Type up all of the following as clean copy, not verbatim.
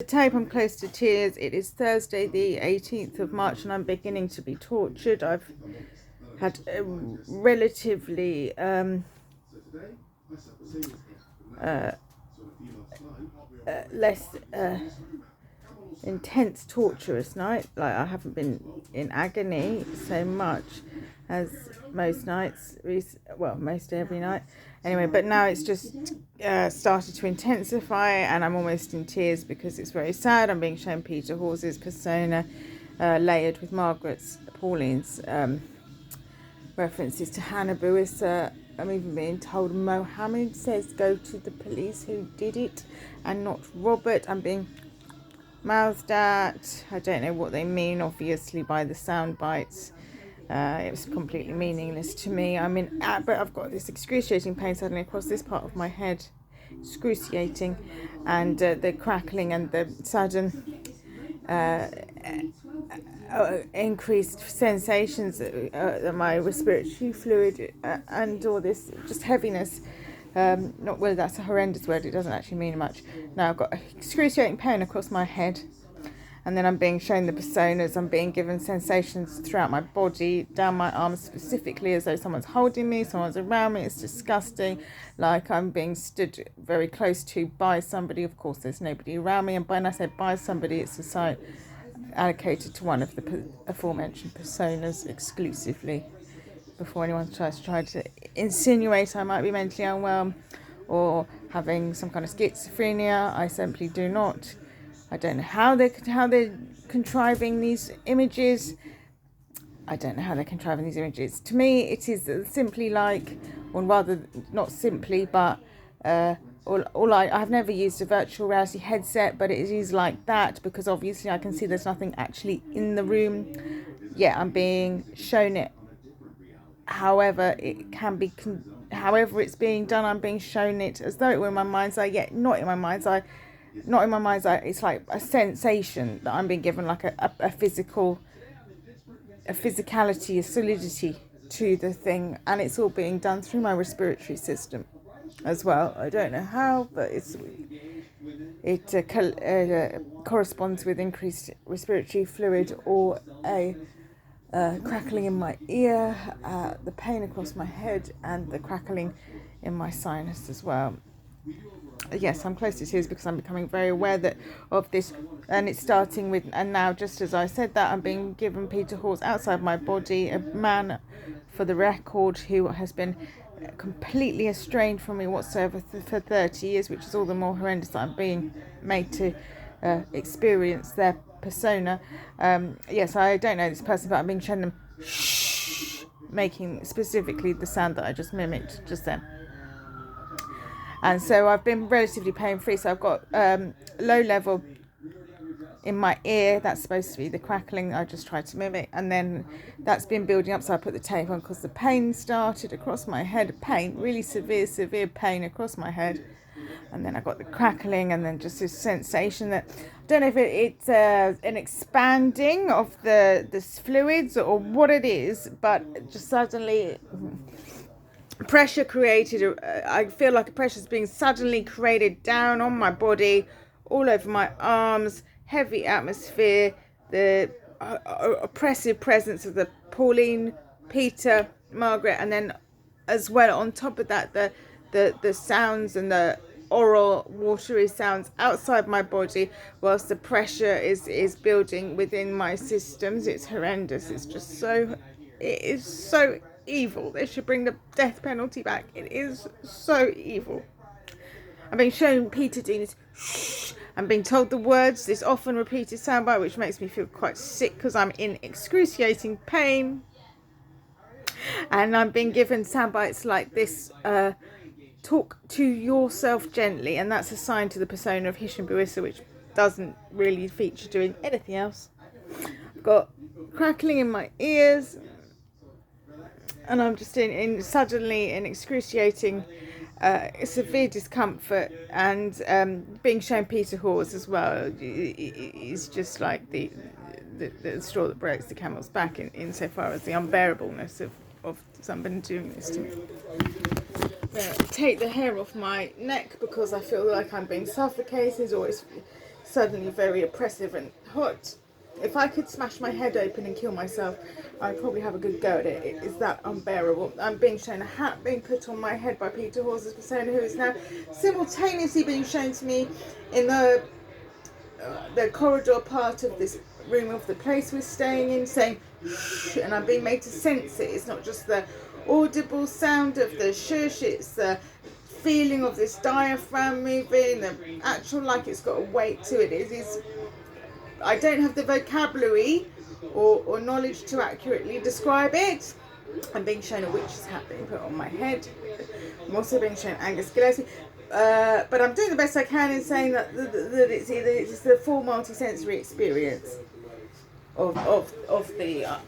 The tape, I'm close to tears. It is Thursday the 18th of March and I'm beginning to be tortured. I've had a relatively less intense torturous night. Like, I haven't been in agony so much as most nights, well, most every night anyway, but now it's just started to intensify and I'm almost in tears because it's very sad. I'm being shown Peter Hawes's persona layered with Pauline's references to Hannah Buissa. I'm even being told Mohammed says go to the police who did it and not Robert. I'm being mouthed at. I don't know what they mean, obviously, by the sound bites. It was completely meaningless to me. But I've got this excruciating pain suddenly across this part of my head. Excruciating. And the crackling and the sudden increased sensations that my respiratory fluid and all this just heaviness. Not whether that's a horrendous word, it doesn't actually mean much. Now I've got excruciating pain across my head, and then I'm being shown the personas. I'm being given sensations throughout my body, down my arms specifically, as though someone's holding me, someone's around me. It's disgusting, like I'm being stood very close to by somebody. Of course there's nobody around me, and when I say by somebody, it's a site allocated to one of the aforementioned personas exclusively, before anyone tries to insinuate I might be mentally unwell or having some kind of schizophrenia. I simply do not. I don't know how they're contriving these images. To me, it is simply like, or rather, not simply, but I've never used a virtual reality headset, but it is like that because obviously I can see there's nothing actually in the room. Yeah, I'm being shown it. However, it can be, however it's being done, I'm being shown it as though it were in my mind's eye, yet not in my mind's eye. Not in my mind's eye, it's like a sensation that I'm being given, like a physicality, a solidity to the thing, and it's all being done through my respiratory system as well. I don't know how, but it corresponds with increased respiratory fluid or a crackling in my ear, the pain across my head, and the crackling in my sinus as well. Yes, I'm close to tears because I'm becoming very aware of this, and it's starting with, and now just as I said that, I'm being given Peter Hawes outside my body, a man, for the record, who has been completely estranged from me whatsoever for 30 years, which is all the more horrendous that I'm being made to experience their persona. Yes, I don't know this person, but I'm being shown them shh, making specifically the sound that I just mimicked just then. And so I've been relatively pain-free. So I've got low level in my ear. That's supposed to be the crackling I just tried to mimic. And then that's been building up. So I put the tape on because the pain started across my head. Pain, really severe pain across my head. And then I got the crackling and then just this sensation that, I don't know if it's an expanding of the fluids or what it is, but just suddenly pressure created. I feel like a pressure is being suddenly created down on my body, all over my arms, heavy atmosphere, the oppressive presence of the Pauline, Peter, Margaret, and then as well on top of that the sounds and the oral watery sounds outside my body whilst the pressure is building within my systems. It's horrendous. It is so evil. They should bring the death penalty back. It is so evil. I'm being shown Peter Dean's shh. I'm being told the words, this often repeated soundbite, which makes me feel quite sick because I'm in excruciating pain. And I'm being given soundbites like this, talk to yourself gently, and that's assigned to the persona of Hisham Buissa, which doesn't really feature doing anything else. I've got crackling in my ears, and I'm just suddenly in excruciating severe discomfort, and being shown Peter Hawes as well is just like the straw that breaks the camel's back insofar as the unbearableness of somebody doing this to me. Take the hair off my neck because I feel like I'm being suffocated, or it's suddenly very oppressive and hot. If I could smash my head open and kill myself, I'd probably have a good go at it. It is that unbearable. I'm being shown a hat being put on my head by Peter Hawes' persona, who is now simultaneously being shown to me in the corridor part of this room of the place we're staying in, saying shh, and I'm being made to sense it. It's not just the audible sound of the shush, it's the feeling of this diaphragm moving, the actual, like it's got a weight to it. It is, I don't have the vocabulary or knowledge to accurately describe it. I'm being shown a witch's hat being put on my head. I'm also being shown Angus Gillespie. But I'm doing the best I can in saying that it's the full multi-sensory experience of the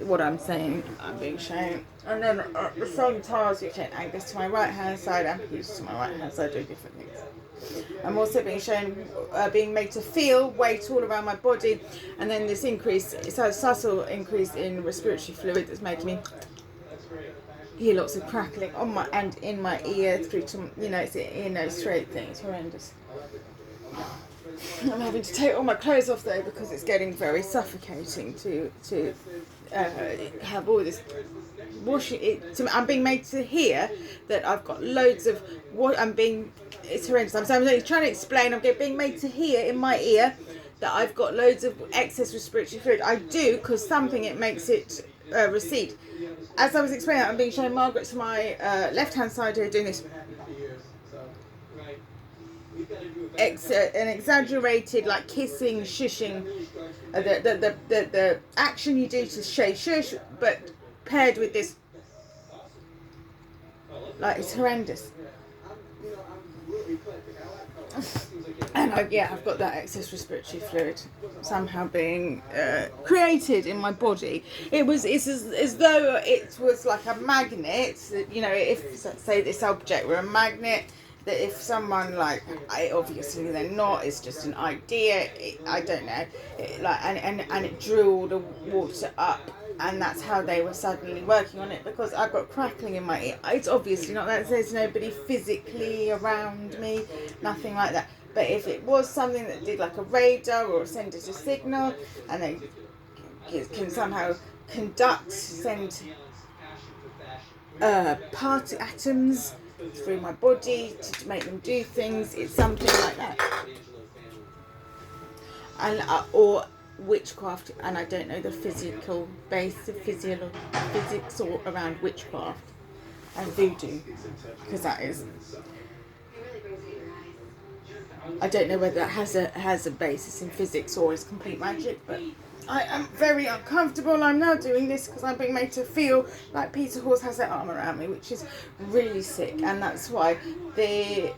what I'm saying. I'm being shown, and then at the same time as you're showing Angus to my right hand side and Peter to my right hand side, doing different things. I'm also being shown, being made to feel weight all around my body, and then this increase, it's a subtle increase in respiratory fluid that's making me hear lots of crackling on my and in my ear through to, it's an ear, nose, throat thing. It's horrendous. I'm having to take all my clothes off though because it's getting very suffocating to have all this washing. I'm being made to hear that I've got loads of what it's horrendous. I'm trying to explain. I'm being made to hear in my ear that I've got loads of excess respiratory fluid. I do, because thumping it makes it recede. As I was explaining, I'm being shown Margaret to my left hand side here doing this. An exaggerated, like kissing, shushing, the action you do to say shush, but paired with this, like, it's horrendous. And I've got that excess respiratory fluid somehow being created in my body. It's as though it was like a magnet. If say this object were a magnet, that if someone obviously they're not, it's just an idea. I don't know. And it drew all the water up, and that's how they were suddenly working on it, because I've got crackling in my ear. It's obviously not that there's nobody physically around me, nothing like that. But if it was something that did like a radar or send us a signal, and they can somehow send atoms through my body to make them do things, it's something like that. And or witchcraft, and I don't know the physical base of physics or around witchcraft and voodoo, because that is, I don't know whether that has a basis in physics or is complete magic, but I am very uncomfortable. I'm now doing this because I'm being made to feel like Peter Hawes has their arm around me, which is really sick, and that's why the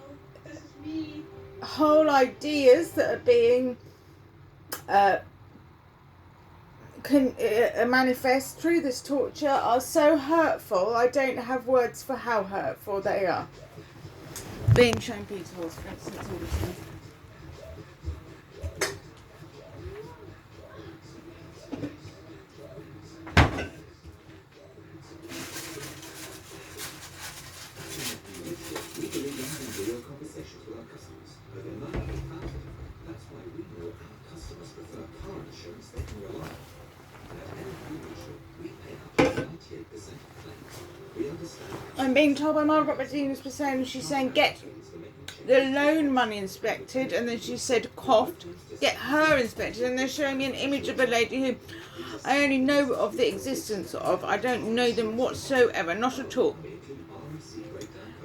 whole ideas that are being manifest through this torture are so hurtful. I don't have words for how hurtful they are. Being shown Peter Hawes, for instance, all the time. I'm being told by Margaret Martinez Persona, she's saying get the loan money inspected, and then she said coughed, get her inspected, and they're showing me an image of a lady who I only know of the existence of. I don't know them whatsoever, not at all.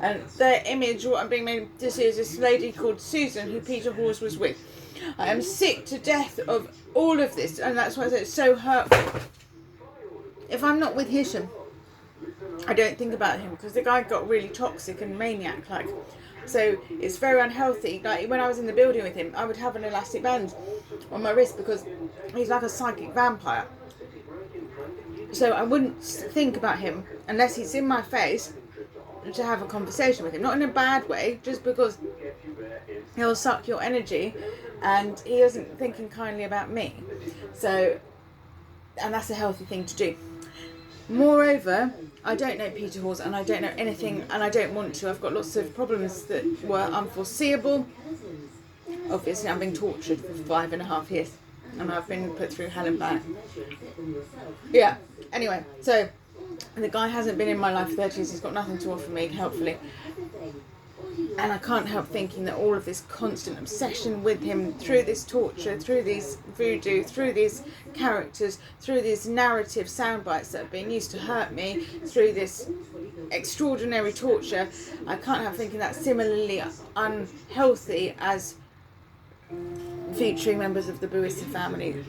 And their image, what I'm being made to see, is this lady called Susan, who Peter Hawes was with. I am sick to death of all of this, and that's why I say it's so hurtful. If I'm not with Hisham, I don't think about him, because the guy got really toxic and maniac-like. So it's very unhealthy. Like when I was in the building with him, I would have an elastic band on my wrist because he's like a psychic vampire. So I wouldn't think about him unless he's in my face to have a conversation with him. Not in a bad way, just because he'll suck your energy and he isn't thinking kindly about me. So, and that's a healthy thing to do. Moreover, I don't know Peter Hawes, and I don't know anything, and I don't want to. I've got lots of problems that were unforeseeable, obviously I'm being tortured for 5.5 years, and I've been put through hell and back. Yeah, anyway, so the guy hasn't been in my life for 30 years, he's got nothing to offer me, helpfully. And I can't help thinking that all of this constant obsession with him, through this torture, through these voodoo, through these characters, through these narrative sound bites that are being used to hurt me, through this extraordinary torture, I can't help thinking that's similarly unhealthy as featuring members of the Buissa family,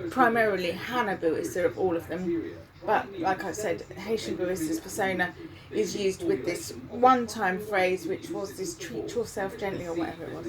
primarily Hannah Buissa of all of them. But like I said, Haitian Buissa's persona is used with this one-time phrase, which was this treat yourself gently or whatever it was.